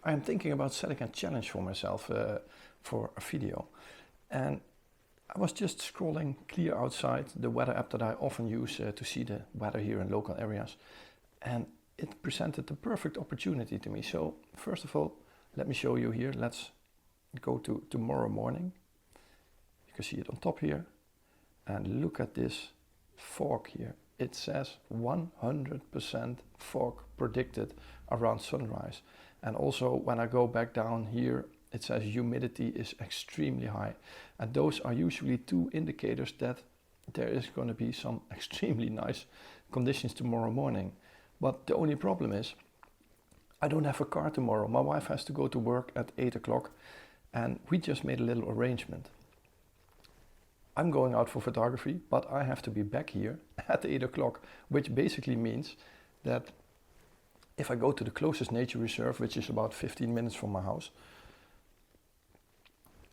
I'm thinking about setting a challenge for myself for a video. And I was just scrolling Clear Outside, the weather app that I often use to see the weather here in local areas. And it presented the perfect opportunity to me. So first of all, let me show you here. Let's go to tomorrow morning. You can see it on top here. And look at this fog here. It says 100% fog predicted around sunrise. And also when I go back down here, it says humidity is extremely high. And those are usually two indicators that there is going to be some extremely nice conditions tomorrow morning. But the only problem is, I don't have a car tomorrow. My wife has to go to work at 8 o'clock and we just made a little arrangement. I'm going out for photography, but I have to be back here at 8 o'clock, which basically means that if I go to the closest nature reserve, which is about 15 minutes from my house,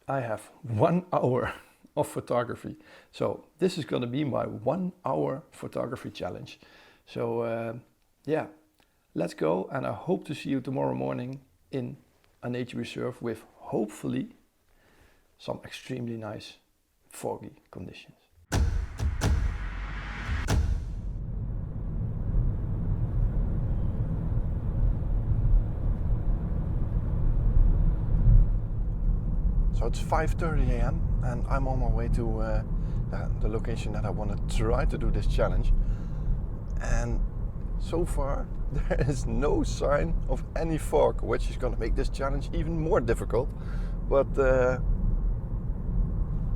I have 1 hour of photography. So this is going to be my 1 hour photography challenge. So yeah, let's go, and I hope to see you tomorrow morning in a nature reserve with hopefully some extremely nice foggy conditions. So it's 5:30 a.m. and I'm on my way to the location that I want to try to do this challenge. And so far there is no sign of any fog, which is going to make this challenge even more difficult. But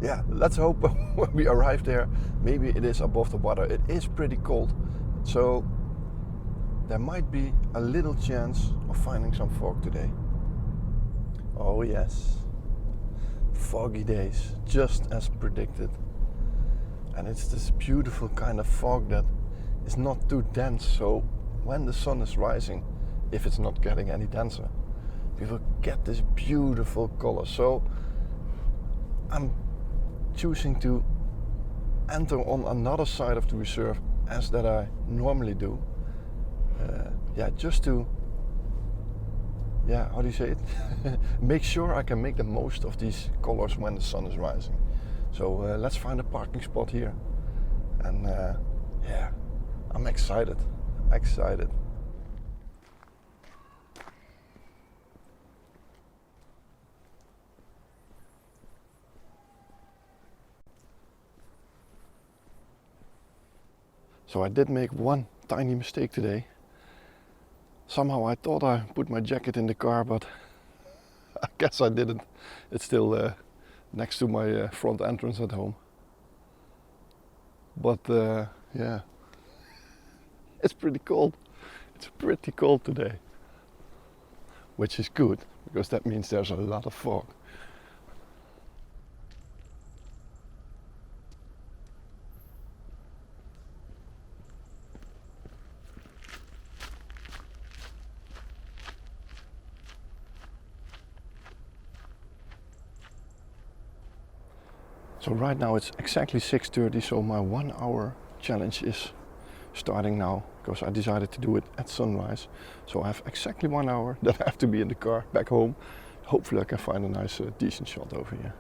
yeah, let's hope when we arrive there, maybe it is above the water. It is pretty cold, so there might be a little chance of finding some fog today. Oh yes, foggy days, just as predicted. And it's this beautiful kind of fog that is not too dense, so when the sun is rising, if it's not getting any denser, we will get this beautiful color. So I'm choosing to enter on another side of the reserve as that I normally do. Yeah, just to, yeah, how do you say it? Make sure I can make the most of these colors when the sun is rising. So let's find a parking spot here. And yeah, I'm excited. So I did make one tiny mistake today. Somehow I thought I put my jacket in the car, but I guess I didn't. It's still next to my front entrance at home. But yeah, it's pretty cold. It's pretty cold today, which is good because that means there's a lot of fog. So right now it's exactly 6:30, so my 1 hour challenge is starting now because I decided to do it at sunrise. So I have exactly 1 hour that I have to be in the car back home. Hopefully I can find a nice decent shot over here.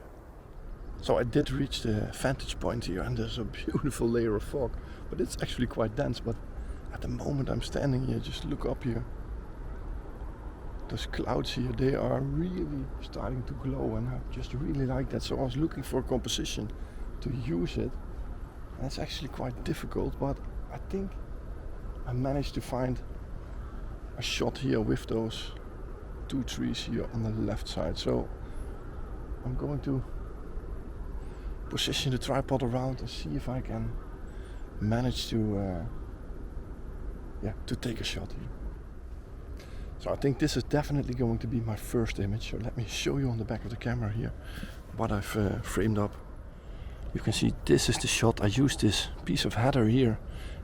So I did reach the vantage point here and there's a beautiful layer of fog, but it's actually quite dense. But at the moment I'm standing here, just look up here. Those clouds here, they are really starting to glow and I just really like that. So I was looking for a composition to use it. And it's actually quite difficult, but I think I managed to find a shot here with those two trees here on the left side. So I'm going to position the tripod around and see if I can manage to take a shot here. So I think this is definitely going to be my first image. So let me show you on the back of the camera here what I've framed up. You can see this is the shot. I used this piece of heather here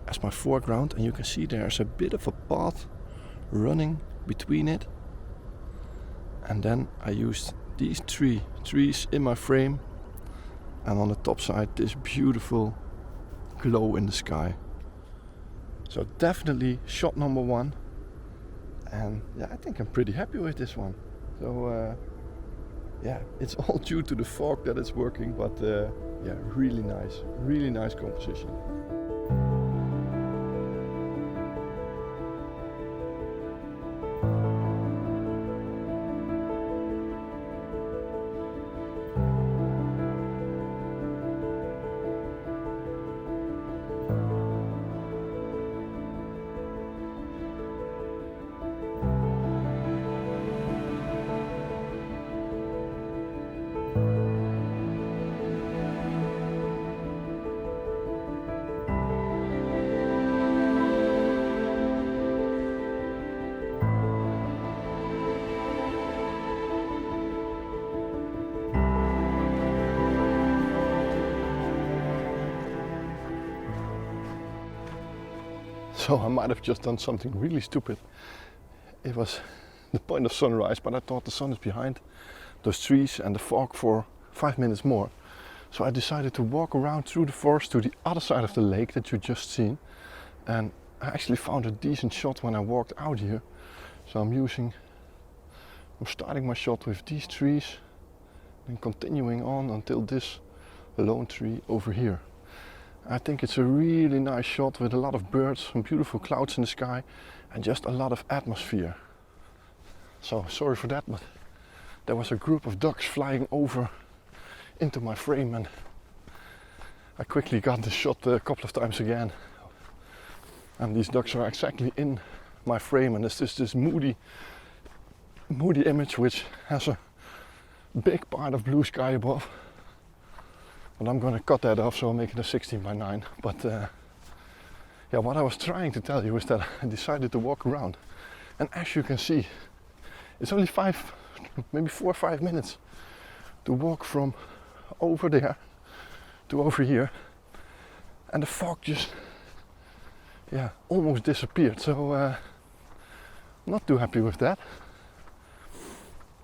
as my foreground, and you can see there's a bit of a path running between it. And then I used these three trees in my frame, and on the top side this beautiful glow in the sky. So definitely shot number one. And yeah, I think I'm pretty happy with this one. So yeah, it's all due to the fog that it's working, but yeah, really nice composition. So I might have just done something really stupid. It was the point of sunrise, but I thought the sun is behind those trees and the fog for 5 minutes more. So I decided to walk around through the forest to the other side of the lake that you just seen. And I actually found a decent shot when I walked out here. So I'm starting my shot with these trees and continuing on until this lone tree over here. I think it's a really nice shot with a lot of birds, some beautiful clouds in the sky and just a lot of atmosphere. So sorry for that, but there was a group of ducks flying over into my frame and I quickly got the shot a couple of times again. And these ducks are exactly in my frame, and it's just this moody image which has a big part of blue sky above. But I'm gonna cut that off, so I'll make it a 16:9. But yeah, what I was trying to tell you is that I decided to walk around, and as you can see, it's only maybe 4 or 5 minutes to walk from over there to over here, and the fog just almost disappeared. So I'm not too happy with that,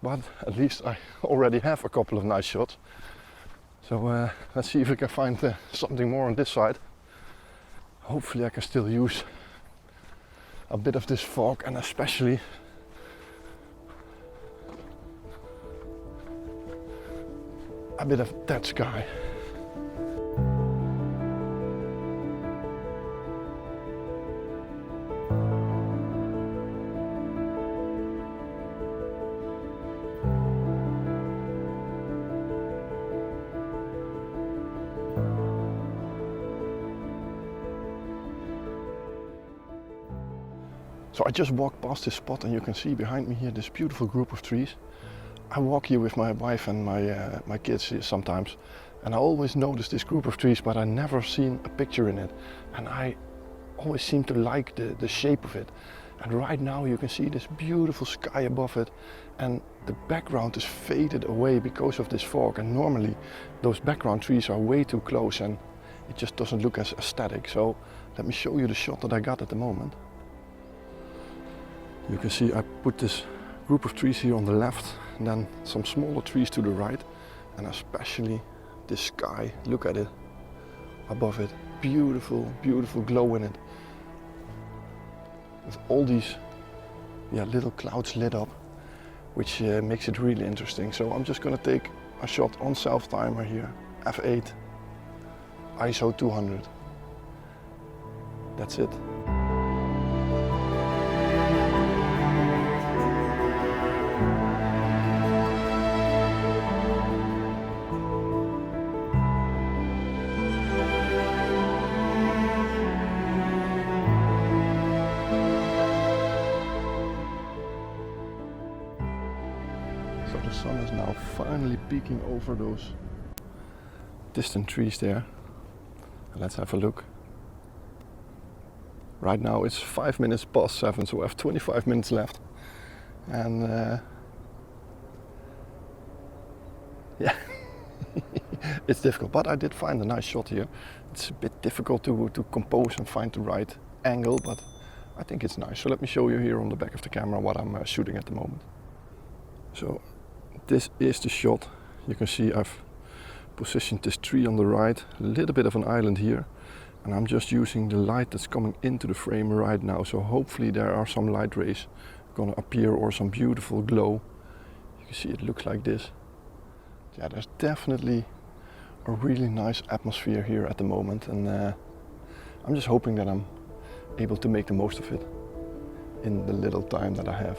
but at least I already have a couple of nice shots. So let's see if we can find something more on this side. Hopefully I can still use a bit of this fog, and especially a bit of that sky. So I just walked past this spot, and you can see behind me here this beautiful group of trees. I walk here with my wife and my kids here sometimes, and I always notice this group of trees, but I never seen a picture in it. And I always seem to like the shape of it. And right now you can see this beautiful sky above it, and the background is faded away because of this fog. And normally those background trees are way too close and it just doesn't look as aesthetic. So let me show you the shot that I got at the moment. You can see I put this group of trees here on the left, and then some smaller trees to the right, and especially this sky. Look at it above it. Beautiful, beautiful glow in it. With all these little clouds lit up, which makes it really interesting. So I'm just gonna take a shot on self timer here, f8, ISO 200. That's it. So the sun is now finally peeking over those distant trees there. Let's have a look. Right now it's 5 minutes past 7, so I have 25 minutes left. And yeah, it's difficult, but I did find a nice shot here. It's a bit difficult to compose and find the right angle, but I think it's nice. So let me show you here on the back of the camera what I'm shooting at the moment. So this is the shot. You can see I've positioned this tree on the right, a little bit of an island here, and I'm just using the light that's coming into the frame right now. So hopefully there are some light rays gonna appear, or some beautiful glow. You can see it looks like this. Yeah, there's definitely a really nice atmosphere here at the moment, and I'm just hoping that I'm able to make the most of it in the little time that I have.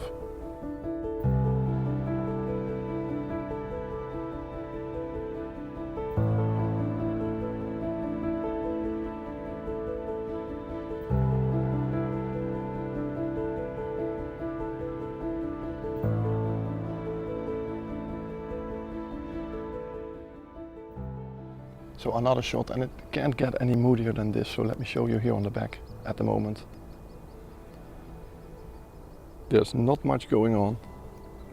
So another shot, and it can't get any moodier than this, so let me show you here on the back at the moment. There's not much going on.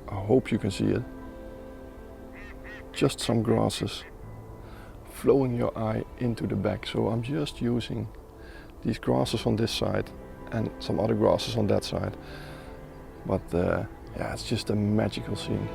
I hope you can see it. Just some grasses flowing your eye into the back. So I'm just using these grasses on this side and some other grasses on that side. But yeah, it's just a magical scene.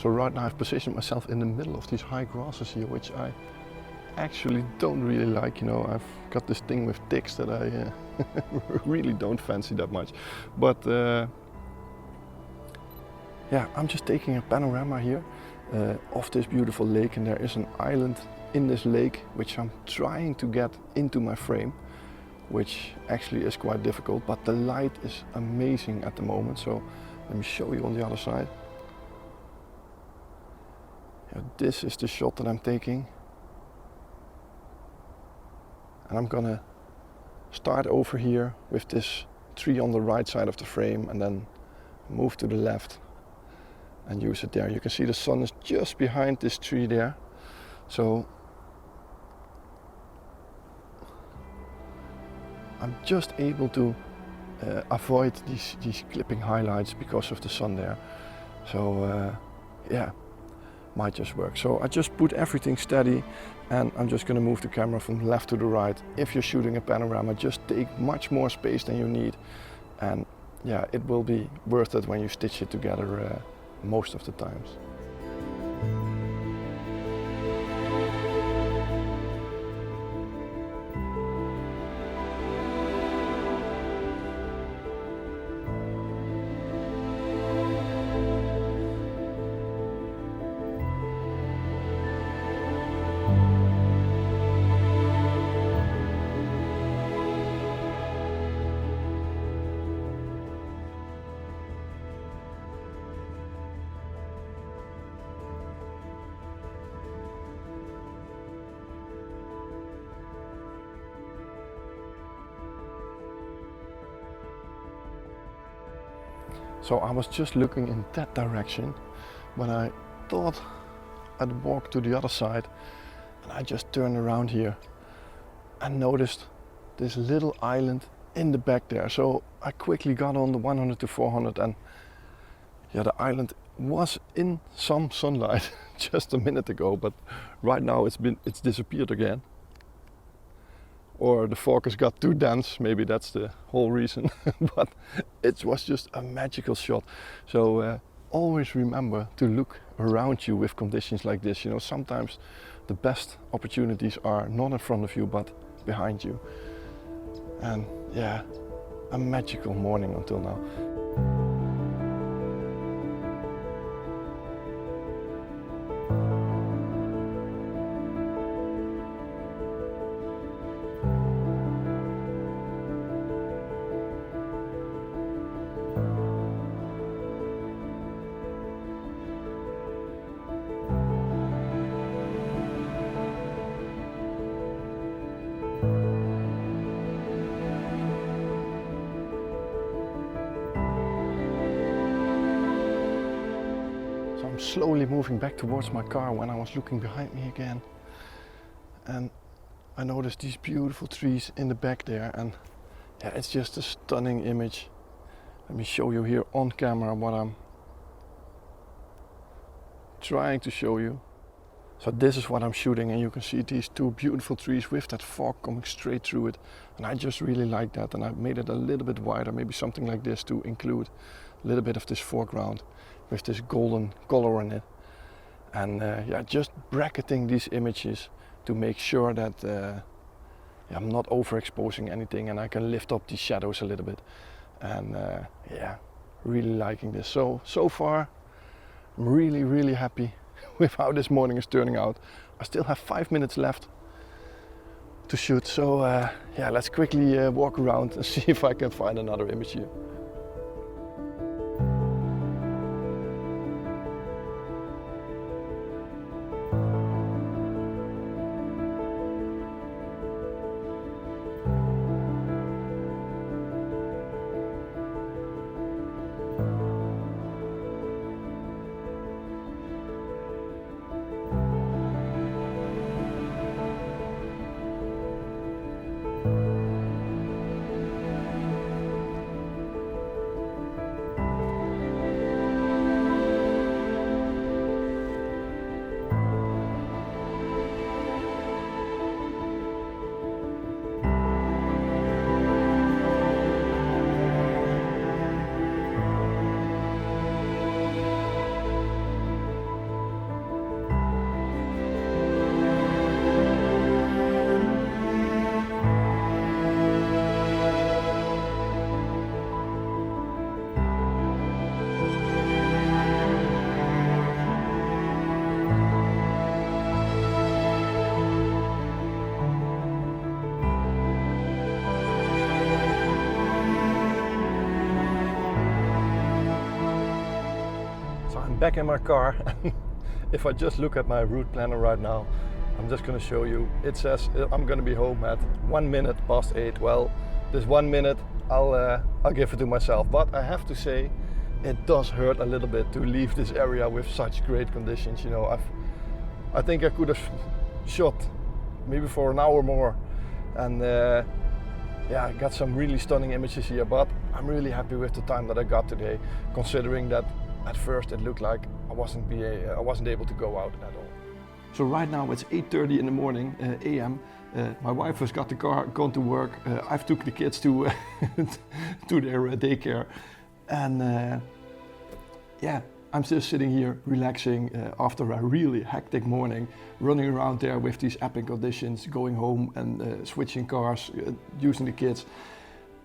So right now I've positioned myself in the middle of these high grasses here, which I actually don't really like. You know, I've got this thing with ticks that I really don't fancy that much. But yeah, I'm just taking a panorama here of this beautiful lake, and there is an island in this lake which I'm trying to get into my frame, which actually is quite difficult, but the light is amazing at the moment. So let me show you on the other side. Yeah, this is the shot that I'm taking, and I'm gonna start over here with this tree on the right side of the frame and then move to the left and use it there. You can see the sun is just behind this tree there, so I'm just able to avoid these clipping highlights because of the sun there. So yeah, might just work. So I just put everything steady, and I'm just going to move the camera from left to the right. If you're shooting a panorama, just take much more space than you need, and yeah, it will be worth it when you stitch it together most of the times. So I was just looking in that direction when I thought I'd walk to the other side, and I just turned around here and noticed this little island in the back there. So I quickly got on the 100 to 400, and yeah, the island was in some sunlight just a minute ago, but right now it's disappeared again. Or the focus got too dense, maybe that's the whole reason. But it was just a magical shot. So always remember to look around you with conditions like this. You know, sometimes the best opportunities are not in front of you, but behind you. And yeah, a magical morning until now. Slowly moving back towards my car when I was looking behind me again, and I noticed these beautiful trees in the back there, and yeah, it's just a stunning image. Let me show you here on camera what I'm trying to show you. So this is what I'm shooting, and you can see these two beautiful trees with that fog coming straight through it. And I just really like that, and I made it a little bit wider, maybe something like this, to include a little bit of this foreground with this golden color in it. And yeah, just bracketing these images to make sure that yeah, I'm not overexposing anything, and I can lift up these shadows a little bit. And yeah, really liking this. So far, I'm really happy with how this morning is turning out. I still have 5 minutes left to shoot, so yeah, let's quickly walk around and see if I can find another image here. Back in my car. If I just look at my route planner right now, I'm just going to show you. It says I'm going to be home at 1 minute past 8. Well, this 1 minute I'll give it to myself, but I have to say it does hurt a little bit to leave this area with such great conditions. You know, I think I could have shot maybe for an hour more, and yeah, I got some really stunning images here, but I'm really happy with the time that I got today, considering that at first it looked like I wasn't able to go out at all. So right now it's 8:30 in the morning, a.m. My wife has got the car, gone to work. I've took the kids to to their daycare, and yeah, I'm still sitting here relaxing after a really hectic morning, running around there with these epic conditions, going home and switching cars, using the kids.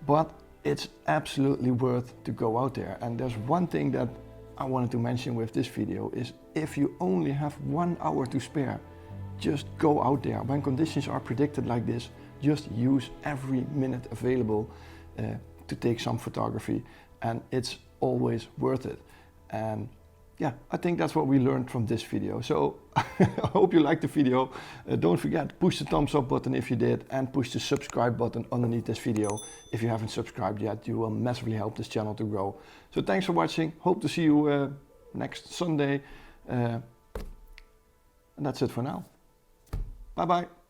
But it's absolutely worth to go out there. And there's one thing that I wanted to mention with this video is, if you only have 1 hour to spare, just go out there. When conditions are predicted like this, just use every minute available to take some photography, and it's always worth it. And yeah, I think that's what we learned from this video. So I hope you liked the video. Don't forget, push the thumbs up button if you did, and push the subscribe button underneath this video. If you haven't subscribed yet, you will massively help this channel to grow. So thanks for watching. Hope to see you next Sunday. And that's it for now. Bye bye.